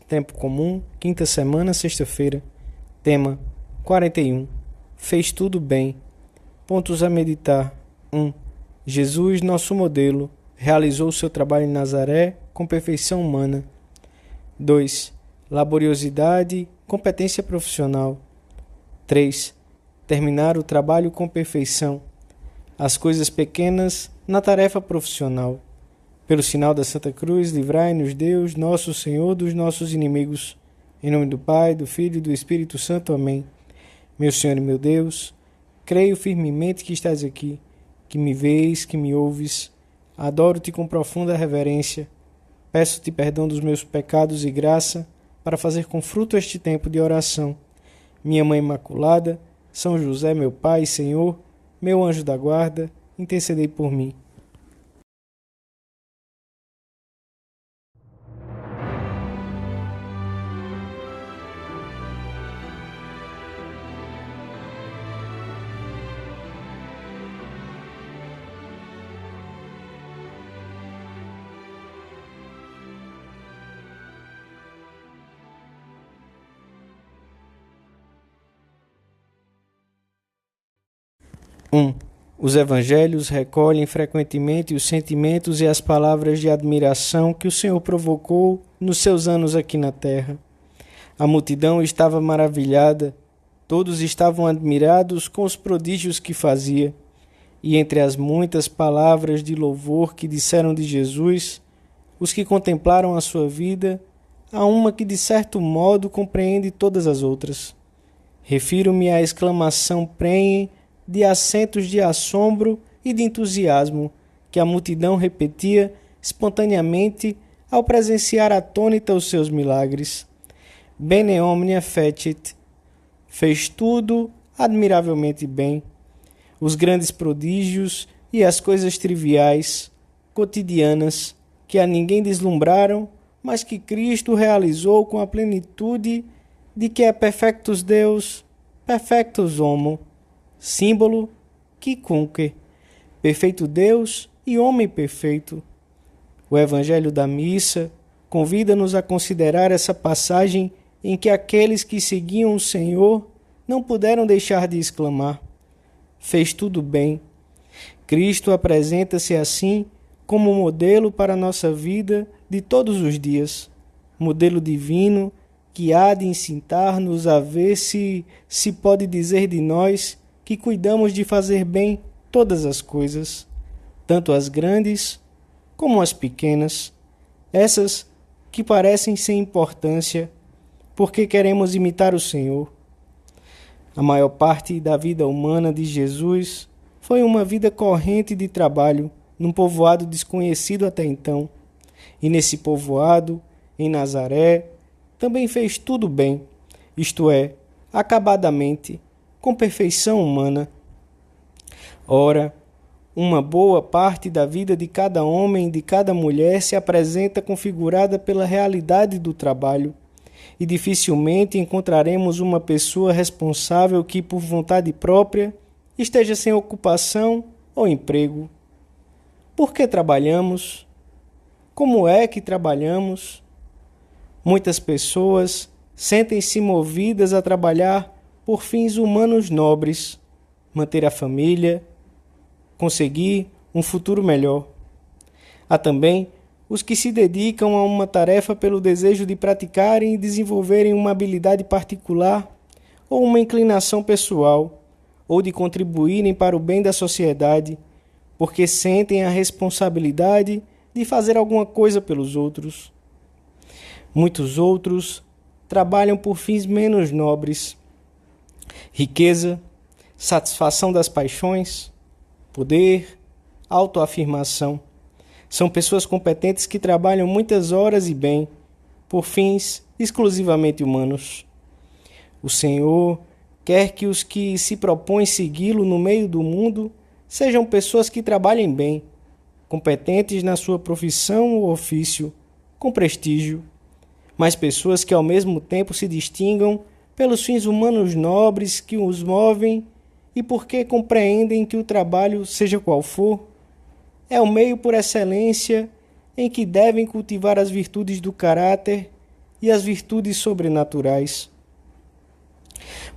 Tempo comum, quinta semana, sexta-feira. Tema 41. Fez tudo bem. Pontos a meditar. 1. Jesus, nosso modelo, realizou seu trabalho em Nazaré com perfeição humana. 2. Laboriosidade, competência profissional. 3. Terminar o trabalho com perfeição. As coisas pequenas na tarefa profissional. Pelo sinal da Santa Cruz, livrai-nos Deus, nosso Senhor, dos nossos inimigos. Em nome do Pai, do Filho e do Espírito Santo. Amém. Meu Senhor e meu Deus, creio firmemente que estás aqui, que me vês, que me ouves. Adoro-te com profunda reverência. Peço-te perdão dos meus pecados e graça para fazer com fruto este tempo de oração. Minha Mãe Imaculada, São José, meu Pai e Senhor, meu anjo da guarda, intercedei por mim. Os evangelhos recolhem frequentemente os sentimentos e as palavras de admiração que o Senhor provocou nos seus anos aqui na terra. A multidão estava maravilhada, todos estavam admirados com os prodígios que fazia, e entre as muitas palavras de louvor que disseram de Jesus, os que contemplaram a sua vida, há uma que de certo modo compreende todas as outras. Refiro-me à exclamação prenhe de acentos de assombro e de entusiasmo que a multidão repetia espontaneamente ao presenciar atônita os seus milagres. Bene omnia fecit. Fez tudo admiravelmente bem. Os grandes prodígios e as coisas triviais, cotidianas, que a ninguém deslumbraram, mas que Cristo realizou com a plenitude de que é perfectus Deus, perfectus homo. Símbolo quicunque, perfeito Deus e homem perfeito. O Evangelho da Missa convida-nos a considerar essa passagem em que aqueles que seguiam o Senhor não puderam deixar de exclamar: fez tudo bem. Cristo apresenta-se assim como modelo para a nossa vida de todos os dias, modelo divino que há de incitar-nos a ver se pode dizer de nós que cuidamos de fazer bem todas as coisas, tanto as grandes como as pequenas, essas que parecem sem importância, porque queremos imitar o Senhor. A maior parte da vida humana de Jesus foi uma vida corrente de trabalho num povoado desconhecido até então, e nesse povoado, em Nazaré, também fez tudo bem, isto é, acabadamente, com perfeição humana. Ora, uma boa parte da vida de cada homem e de cada mulher se apresenta configurada pela realidade do trabalho, e dificilmente encontraremos uma pessoa responsável que, por vontade própria, esteja sem ocupação ou emprego. Por que trabalhamos? Como é que trabalhamos? Muitas pessoas sentem-se movidas a trabalhar por fins humanos nobres, manter a família, conseguir um futuro melhor. Há também os que se dedicam a uma tarefa pelo desejo de praticarem e desenvolverem uma habilidade particular ou uma inclinação pessoal, ou de contribuírem para o bem da sociedade, porque sentem a responsabilidade de fazer alguma coisa pelos outros. Muitos outros trabalham por fins menos nobres, riqueza, satisfação das paixões, poder, autoafirmação. São pessoas competentes que trabalham muitas horas e bem, por fins exclusivamente humanos. O Senhor quer que os que se propõem segui-lo no meio do mundo sejam pessoas que trabalhem bem, competentes na sua profissão ou ofício, com prestígio, mas pessoas que ao mesmo tempo se distingam pelos fins humanos nobres que os movem e porque compreendem que o trabalho, seja qual for, é o meio por excelência em que devem cultivar as virtudes do caráter e as virtudes sobrenaturais.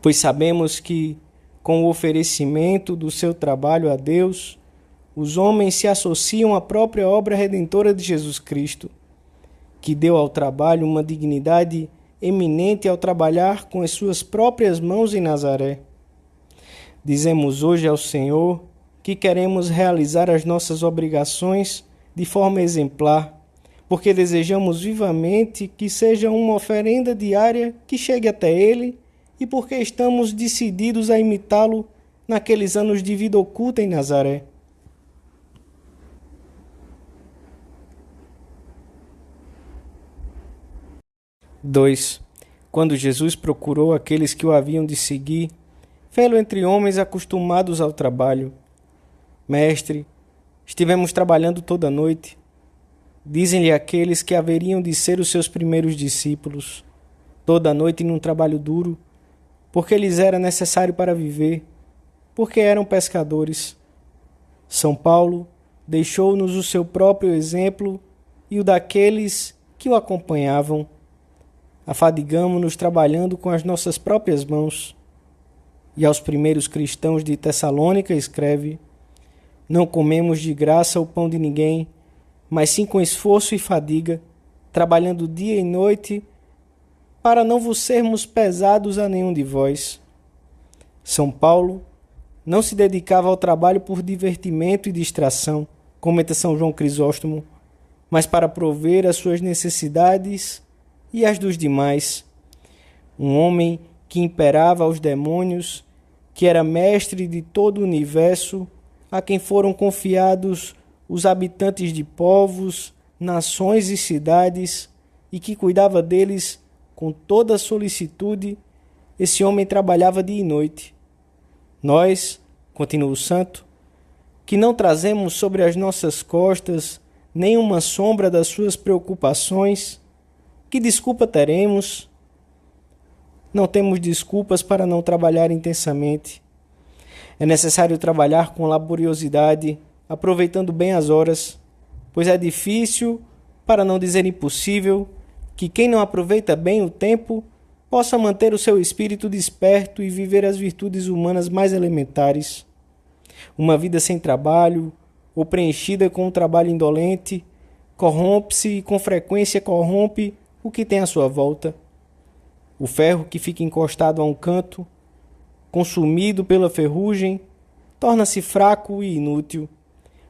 Pois sabemos que, com o oferecimento do seu trabalho a Deus, os homens se associam à própria obra redentora de Jesus Cristo, que deu ao trabalho uma dignidade eminente ao trabalhar com as suas próprias mãos em Nazaré. Dizemos hoje ao Senhor que queremos realizar as nossas obrigações de forma exemplar, porque desejamos vivamente que seja uma oferenda diária que chegue até Ele e porque estamos decididos a imitá-lo naqueles anos de vida oculta em Nazaré. Quando Jesus procurou aqueles que o haviam de seguir, fê-lo entre homens acostumados ao trabalho. Mestre, estivemos trabalhando toda a noite. Dizem-lhe aqueles que haveriam de ser os seus primeiros discípulos, toda a noite num trabalho duro, porque lhes era necessário para viver, porque eram pescadores. São Paulo deixou-nos o seu próprio exemplo e o daqueles que o acompanhavam. Afadigamo-nos trabalhando com as nossas próprias mãos. E aos primeiros cristãos de Tessalônica escreve: não comemos de graça o pão de ninguém, mas sim com esforço e fadiga, trabalhando dia e noite, para não vos sermos pesados a nenhum de vós. São Paulo não se dedicava ao trabalho por divertimento e distração, comenta São João Crisóstomo, mas para prover as suas necessidades e as dos demais. Um homem que imperava aos demônios, que era mestre de todo o universo, a quem foram confiados os habitantes de povos, nações e cidades, e que cuidava deles com toda a solicitude, esse homem trabalhava dia e noite. Nós, continua o santo, que não trazemos sobre as nossas costas nenhuma sombra das suas preocupações, que desculpa teremos? Não temos desculpas para não trabalhar intensamente. É necessário trabalhar com laboriosidade, aproveitando bem as horas, pois é difícil, para não dizer impossível, que quem não aproveita bem o tempo possa manter o seu espírito desperto e viver as virtudes humanas mais elementares. Uma vida sem trabalho, ou preenchida com um trabalho indolente, corrompe-se e com frequência corrompe o que tem à sua volta. O ferro que fica encostado a um canto, consumido pela ferrugem, torna-se fraco e inútil,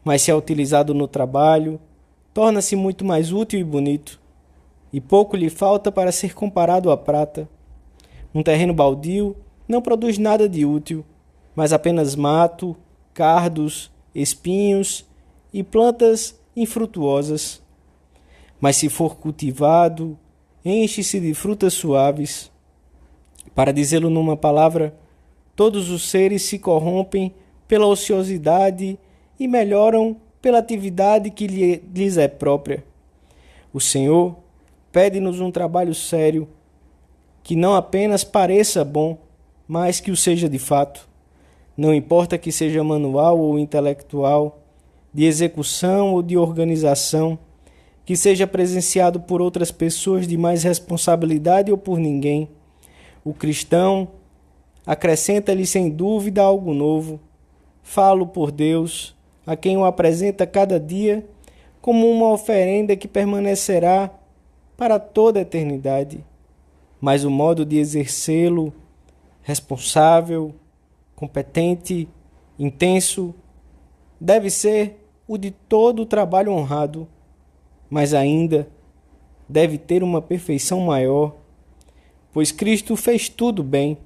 mas se é utilizado no trabalho, torna-se muito mais útil e bonito, e pouco lhe falta para ser comparado à prata. Um terreno baldio não produz nada de útil, mas apenas mato, cardos, espinhos e plantas infrutuosas. Mas se for cultivado, enche-se de frutas suaves. Para dizê-lo numa palavra, todos os seres se corrompem pela ociosidade e melhoram pela atividade que lhes é própria. O Senhor pede-nos um trabalho sério, que não apenas pareça bom, mas que o seja de fato. Não importa que seja manual ou intelectual, de execução ou de organização, que seja presenciado por outras pessoas de mais responsabilidade ou por ninguém. O cristão acrescenta-lhe sem dúvida algo novo. Falo por Deus, a quem o apresenta cada dia como uma oferenda que permanecerá para toda a eternidade. Mas o modo de exercê-lo, responsável, competente, intenso, deve ser o de todo o trabalho honrado, mas ainda deve ter uma perfeição maior, pois Cristo fez tudo bem,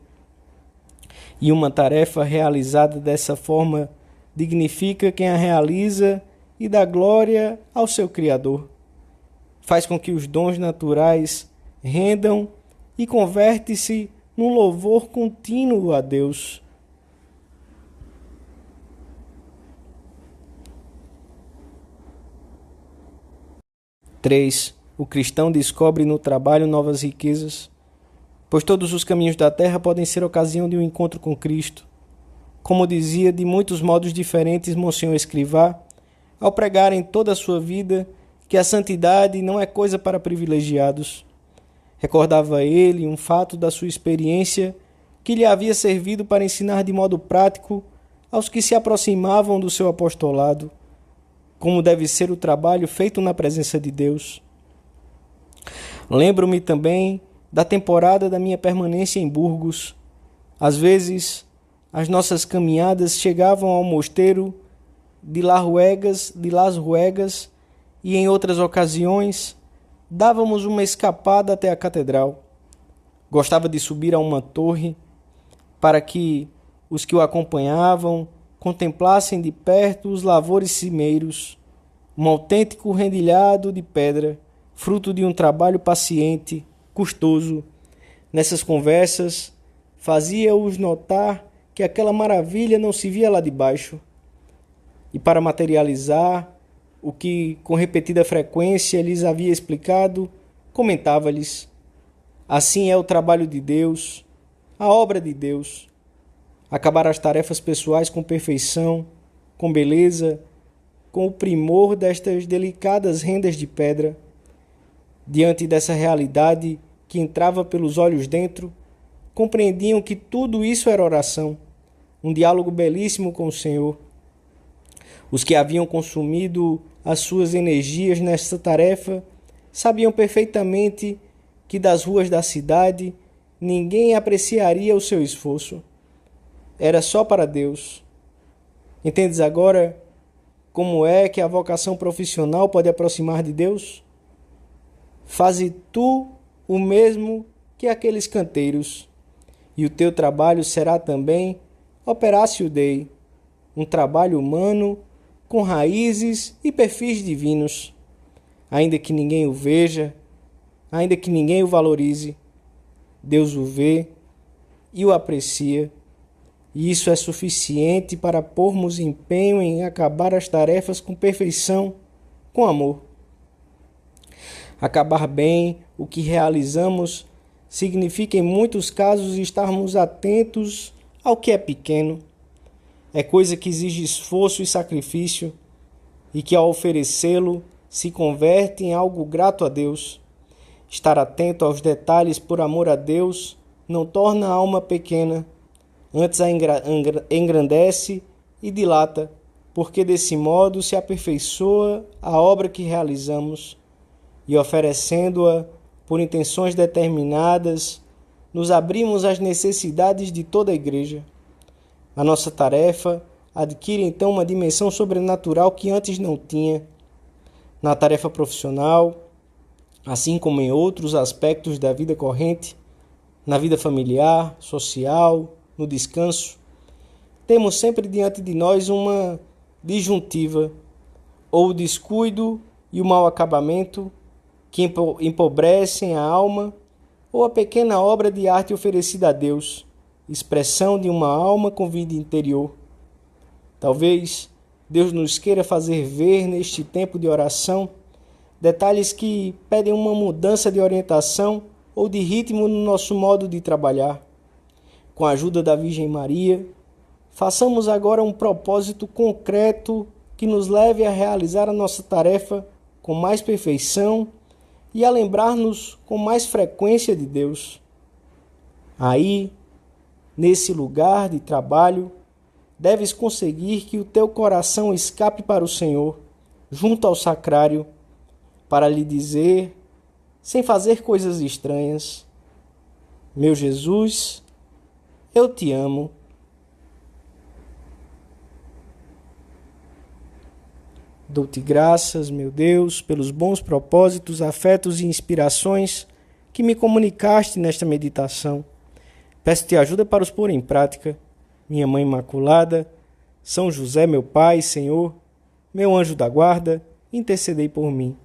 e uma tarefa realizada dessa forma dignifica quem a realiza e dá glória ao seu Criador. Faz com que os dons naturais rendam e converte-se num louvor contínuo a Deus. O cristão descobre no trabalho novas riquezas, pois todos os caminhos da terra podem ser ocasião de um encontro com Cristo. Como dizia de muitos modos diferentes Monsenhor Escrivá, ao pregar em toda a sua vida que a santidade não é coisa para privilegiados. Recordava ele um fato da sua experiência que lhe havia servido para ensinar de modo prático aos que se aproximavam do seu apostolado como deve ser o trabalho feito na presença de Deus. Lembro-me também da temporada da minha permanência em Burgos. Às vezes, as nossas caminhadas chegavam ao mosteiro de Las Ruegas e, em outras ocasiões, dávamos uma escapada até a catedral. Gostava de subir a uma torre para que os que o acompanhavam contemplassem de perto os lavores cimeiros, um autêntico rendilhado de pedra, fruto de um trabalho paciente, custoso. Nessas conversas, fazia-os notar que aquela maravilha não se via lá de baixo. E para materializar o que com repetida frequência lhes havia explicado, comentava-lhes: assim é o trabalho de Deus, a obra de Deus. Acabar as tarefas pessoais com perfeição, com beleza, com o primor destas delicadas rendas de pedra. Diante dessa realidade que entrava pelos olhos dentro, compreendiam que tudo isso era oração, um diálogo belíssimo com o Senhor. Os que haviam consumido as suas energias nesta tarefa sabiam perfeitamente que das ruas da cidade ninguém apreciaria o seu esforço. Era só para Deus. Entendes agora como é que a vocação profissional pode aproximar de Deus? Faze tu o mesmo que aqueles canteiros, e o teu trabalho será também operatio Dei, um trabalho humano com raízes e perfis divinos. Ainda que ninguém o veja, ainda que ninguém o valorize, Deus o vê e o aprecia. E isso é suficiente para pormos empenho em acabar as tarefas com perfeição, com amor. Acabar bem o que realizamos significa, em muitos casos, estarmos atentos ao que é pequeno. É coisa que exige esforço e sacrifício e que, ao oferecê-lo, se converte em algo grato a Deus. Estar atento aos detalhes por amor a Deus não torna a alma pequena, antes a engrandece e dilata, porque desse modo se aperfeiçoa a obra que realizamos e, oferecendo-a por intenções determinadas, nos abrimos às necessidades de toda a Igreja. A nossa tarefa adquire então uma dimensão sobrenatural que antes não tinha. Na tarefa profissional, assim como em outros aspectos da vida corrente, na vida familiar, social, no descanso, temos sempre diante de nós uma disjuntiva, ou o descuido e o mau acabamento que empobrecem a alma, ou a pequena obra de arte oferecida a Deus, expressão de uma alma com vida interior. Talvez Deus nos queira fazer ver neste tempo de oração detalhes que pedem uma mudança de orientação ou de ritmo no nosso modo de trabalhar. Com a ajuda da Virgem Maria, façamos agora um propósito concreto que nos leve a realizar a nossa tarefa com mais perfeição e a lembrar-nos com mais frequência de Deus. Aí, nesse lugar de trabalho, deves conseguir que o teu coração escape para o Senhor, junto ao sacrário, para lhe dizer, sem fazer coisas estranhas: meu Jesus, eu te amo. Dou-te graças, meu Deus, pelos bons propósitos, afetos e inspirações que me comunicaste nesta meditação. Peço-te ajuda para os pôr em prática. Minha Mãe Imaculada, São José, meu Pai, Senhor, meu anjo da guarda, intercedei por mim.